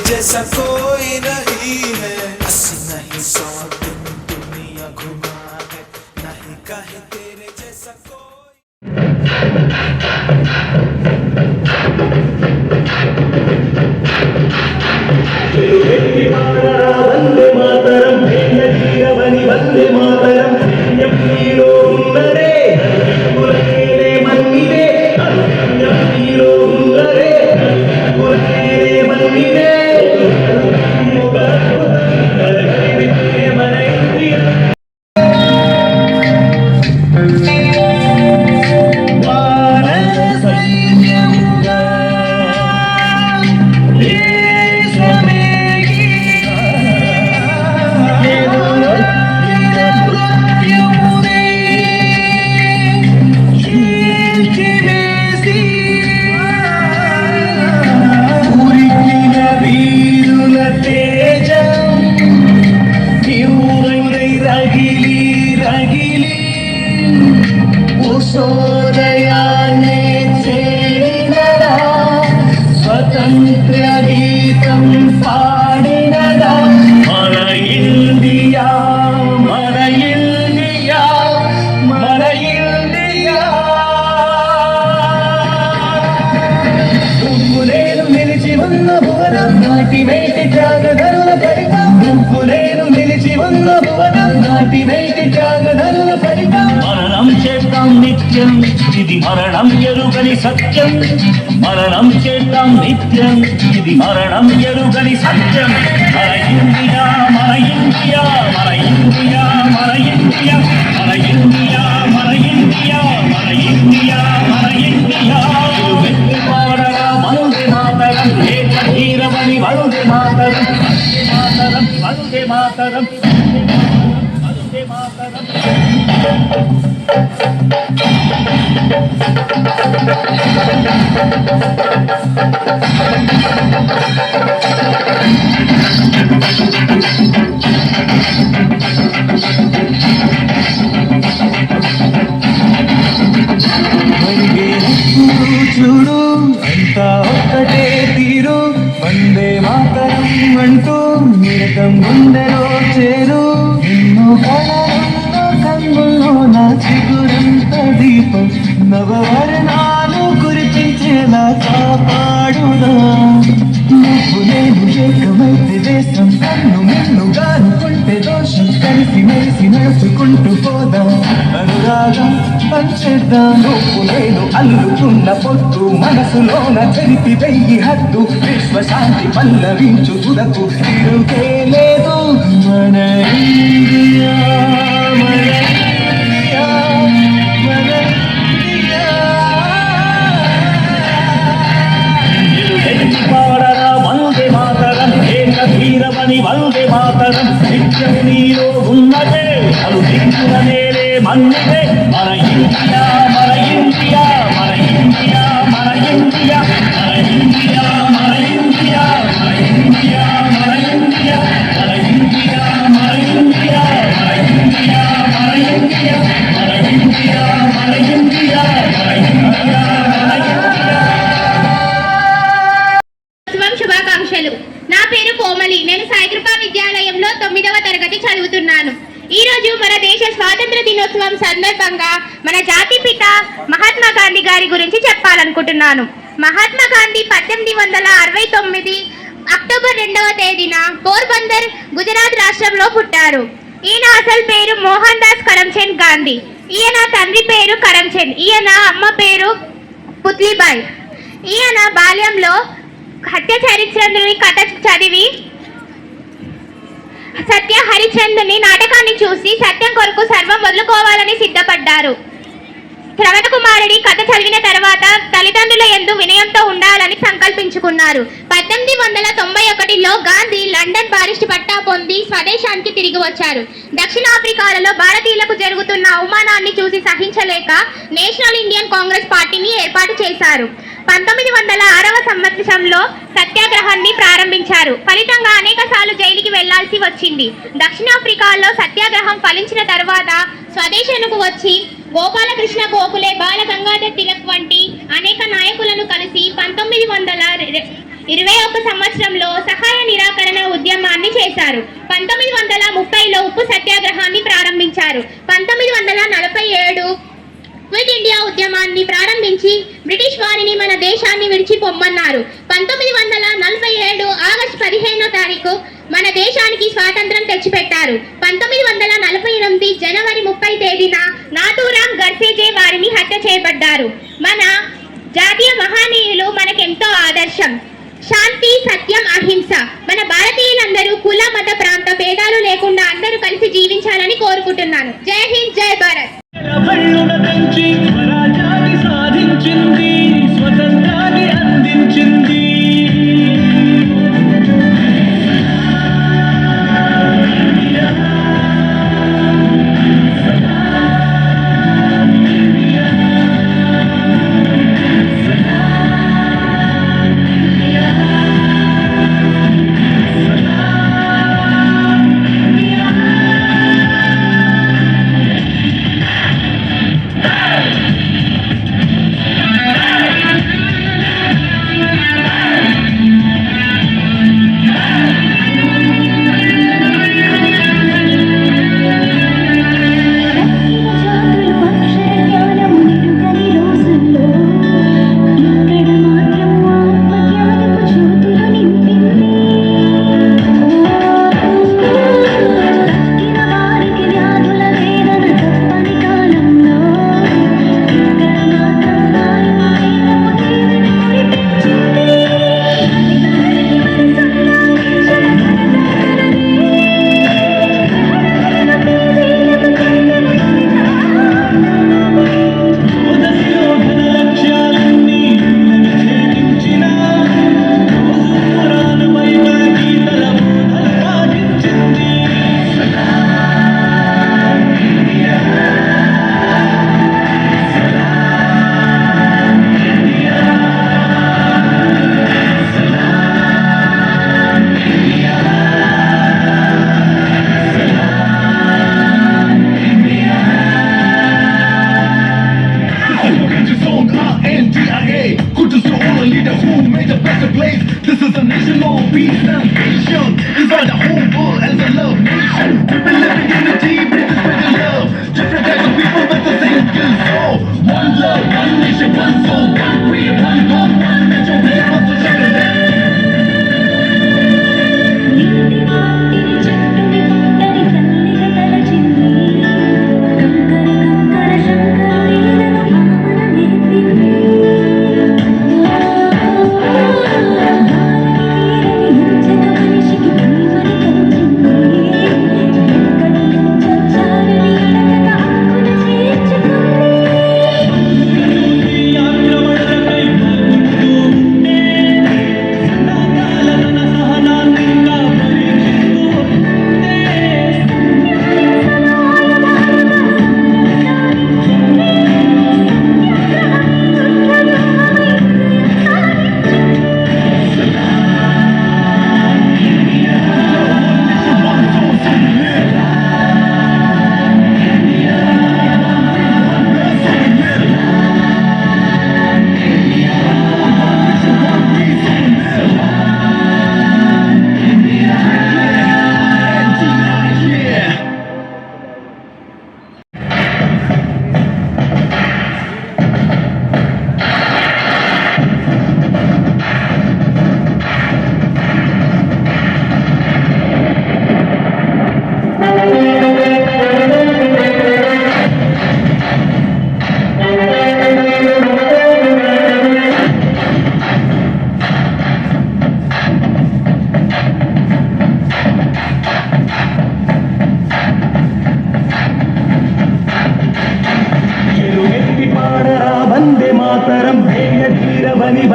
जैसा कोई नहीं है, अस्सी नहीं 100 दिन दुनिया घुमा है, नहीं कहे तेरे जैसा कोई। वंदे मातरम, वंदे मातरम, స్వతంత్ర గీతం పాడినదా మన ఇండియా, మన ఇండియా, మన ఇండియా. ఉప్పులేను నిలిచి ఉన్న భువనం, నాటి వేటి త్యాగధనుల ఫలితం. ఉప్పులేను నిలిచి ఉన్న భువనం, నాటి వేటి త్యాగధనుల ఫలితం. మరణం చేద్దాం నిత్యం, ఇది మరణం ఎరుగని సత్యం. మరణం చేద్దాం నిత్యం, ఇది మరణం ఎరుగని సత్యం. మన ఇండియా, మన ఇండియా, మన ఇండియా, మన ఇండియా, మన ఇండియా, మన ఇండియా, మన ఇండియా, మన ఇండియా. వెండి పాడరా వందే మాతరం, ఏక ధీరమణి వందే మాతరం, వందే మాతరం, వందే మాతరం, చూడు అంతా ఒక్కటే తీరు, వందే మాతరం అంటూ నిరతం గుండెలో చేరు. ఎన్నో కళలో కన్నుల్లో నా చిగురంత దీపం, నవవర్ణాలు కురిపించేలా కాపాడుదా. నువ్వు నేను ఏకమైతే దేశం, కన్ను మిన్నుగా అనుకుంటే దోషం. కలిసి మెలిసి నడుచుకుంటూ పోదాం, అనురాగం పంచేద్దాం. నువ్వు నేను అల్లుతున్న పొత్తు, మనసులోన చరితి వెయ్యి హద్దు. విశ్వశాంతి పల్లవించు తుదకు తిరుగే లేదు. మన ఇండియా, మన ఇండియా, మన ఇండియా. పాడరా వందే మాతరం, ఏక ధీరమణి వందే మాతరం. నిత్యం నీలో ఉన్నదే అలు దిక్కుల నేలే మన్నిదే. మన ఇండియా, మన ఇండియా, మన ఇండియా, మన ఇండియా, మన ఇండియా, మన ఇండియా, మన ఇండియా, మన ఇండియా, మన ఇండియా, మన ఇండియా, మన ఇండియా, మన ఇండియా, మన ఇండియా, మన ఇండియా, మన ఇండియా, మన ఇండియా. శుభాకాంక్షలు. నా పేరు కోమలి. నేను సాయికృపా విద్యాలయంలో 9వ తరగతి చదువుతున్నాను. ఈ రోజు మన దేశ స్వాతంత్ర దినోత్సవం సందర్భంగా మన జాతి పిత మహాత్మా గాంధీ గారి గురించి చెప్పాలనుకుంటున్నాను. మహాత్మా గాంధీ 1869 అక్టోబర్ 2వ తేదీన పోర్బందర్, గుజరాత్ రాష్ట్రంలో పుట్టారు. ఈయన అసలు పేరు మోహన్ దాస్ కరమ్చంద్ గాంధీ. ఈయన తండ్రి పేరు కరంచంద్, ఈయన అమ్మ పేరు పుత్లీబాయి. ఈయన బాల్యంలో సత్య హరిశ్చంద్రుని కథ చదివి సత్య హరిశ్చంద్రుని నాటకాన్ని చూసి సత్యం కొరకు సర్వం వదులుకోవాలని సిద్ధపడ్డారు. శ్రవణ కుమారుడి కథ చదివిన తర్వాత తల్లిదండ్రుల యందు వినయంతో ఉండాలని సంకల్పించుకున్నారు. 1891లో గాంధీ లండన్ బారిస్టర్ పట్టా పొంది స్వదేశానికి తిరిగి వచ్చారు. దక్షిణాఫ్రికాలో భారతీయులకు జరుగుతున్న అవమానాన్ని చూసి సహించలేక నేషనల్ ఇండియన్ కాంగ్రెస్ పార్టీని ఏర్పాటు చేశారు. 1906వ సంవత్సరంలో సత్యాగ్రహాన్ని ప్రారంభించారు. ఫలితంగా అనేక సార్లు జైలుకి వెళ్లాల్సి వచ్చింది. దక్షిణాఫ్రికాలో సత్యాగ్రహం ఫలించిన తర్వాత స్వదేశానికి వచ్చి గోపాలకృష్ణ గోఖలే, బాల గంగాధర్ తిలక్ వంటి అనేక నాయకులను కలిసి 1921 సంవత్సరంలో సహాయ నిరాకరణ ఉద్యమాన్ని చేశారు. 1930లో ఉప్పు సత్యాగ్రహాన్ని ప్రారంభించారు. 1947 క్విట్ ఇండియా ఉద్యమాన్ని ప్రారంభించి బ్రిటిష్ వారిని మన దేశాన్ని విడిచిపోమ్మన్నారు. 1947 ఆగస్టు 15వ తారీఖు మన దేశానికి స్వాతంత్రం తెచ్చిపెట్టారు. 1948 జనవరి 30 తేదీన నాథూరాం గడ్సేజే వారిని హత్య చేయబడ్డారు. మన జాతీయ మహనీయులు మనకెంతో ఆదర్శం. శాంతి, సత్యం, అహింస. మన భారతీయులందరూ కుల, మత, ప్రాంత భేదాలు లేకుండా అందరూ కలిసి జీవించాలని కోరుకుంటున్నాను. జై హింద్, జై భారత్. స్వరాజ్యాన్ని సాధించింది, స్వతంత్రాన్ని అందించింది. This is a national peace and nation. Inside the whole world as a love nation. We've been living in unity, this is where the love. Different types of people with the same skills. So one love, one nation, one soul, one creed, one goal, one metro. We must share it. Thank you.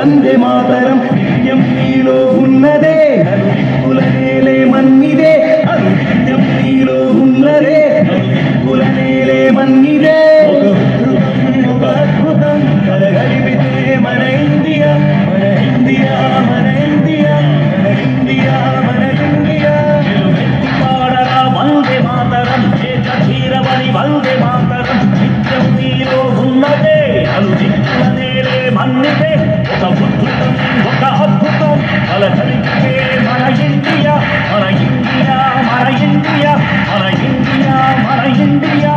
Vande Mataram నిత్యం నీలో ఉన్నదే నలుదిక్కుల నేలే మన్నిదే నిత్యం నీలో ఉన్నదే నలుదిక్కుల నేలే మన్నిదే ఒక అద్భుతం కలగలిపితే మన ఇండియా మన ఇండియా మన ఇండియా మన ఇండియా మన ఇండియా పాడరా వందే మాతరం చీరమణి వందే మాతరం నిత్యం నీలో ఉన్నదే నలుదిక్కుల నేలే మన్నిదే ఒక అద్భుతం కలగలిపితే మన ఇండియా మన ఇండియా మన ఇండియా మన ఇండియా మన ఇండియా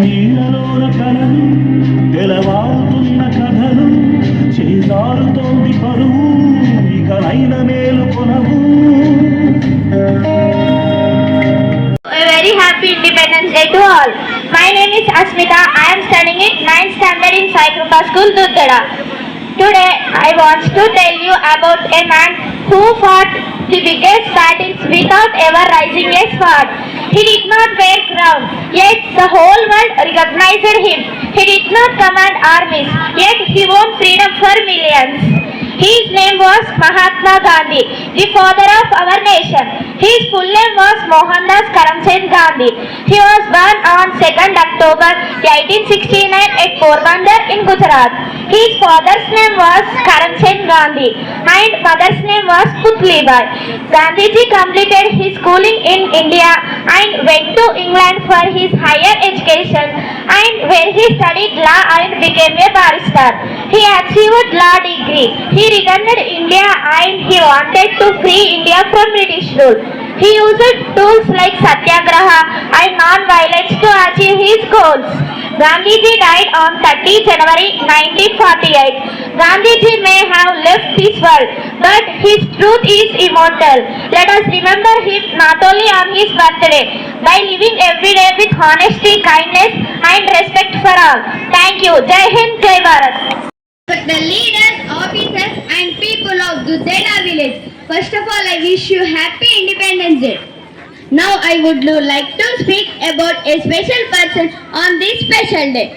నీళ్ళలోన కలలు గెలవారుతున్న కథలు చేజారుతోంది పరువు ఇకనైన మేలు కొనవు A very happy Independence Day to all. My name is Asmita. I am studying in 9th standard in Sai Kripa School, Duddada. Today, I want to tell you about a man who fought the biggest battles without ever raising a sword. He did not wear crown, yet the whole world recognized him. He did not command armies, yet he won freedom for millions. His name was Mahatma Gandhi, the father of our nation. His full name was Mohandas Karamchand Gandhi. He was born on 2nd October 1869 at Porbandar in Gujarat. His father's name was Karamchand Gandhi and mother's name was Putlibai. Gandhiji completed his schooling in India and went to England for his higher education, and where he studied law and became a barrister. He achieved law degree. He returned to India and he wanted to free India from British rule. He used tools like satyagraha and non-violence to achieve his goals. Gandhiji died on 30 January 1948. Gandhiji may have left this world, but his truth is immortal. Let us remember him not only on his birthday, by living every day with honesty, kindness and respect for all. Thank you. Jai Hind, Jai Bharat. The leaders, officers and people of Duddeda village, first of all I wish you happy Independence Day. Now I would like to speak about a special person on this special day.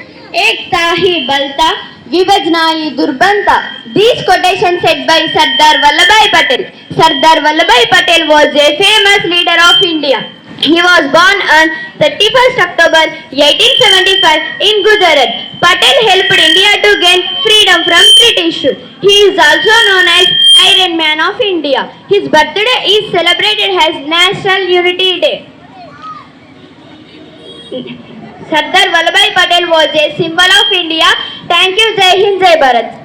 Ekta hi balta, vibhajna hi durbanta. These quotations said by Sardar Vallabhbhai Patel. Sardar Vallabhbhai Patel was a famous leader of India. He was born on 31st October 1875 in Gujarat. Patel helped India to gain freedom from British rule. He is also known as Iron Man of India. His birthday is celebrated as National Unity Day. Sardar Vallabhbhai Patel was a symbol of India. Thank you. Jai Hind, Jai Bharat.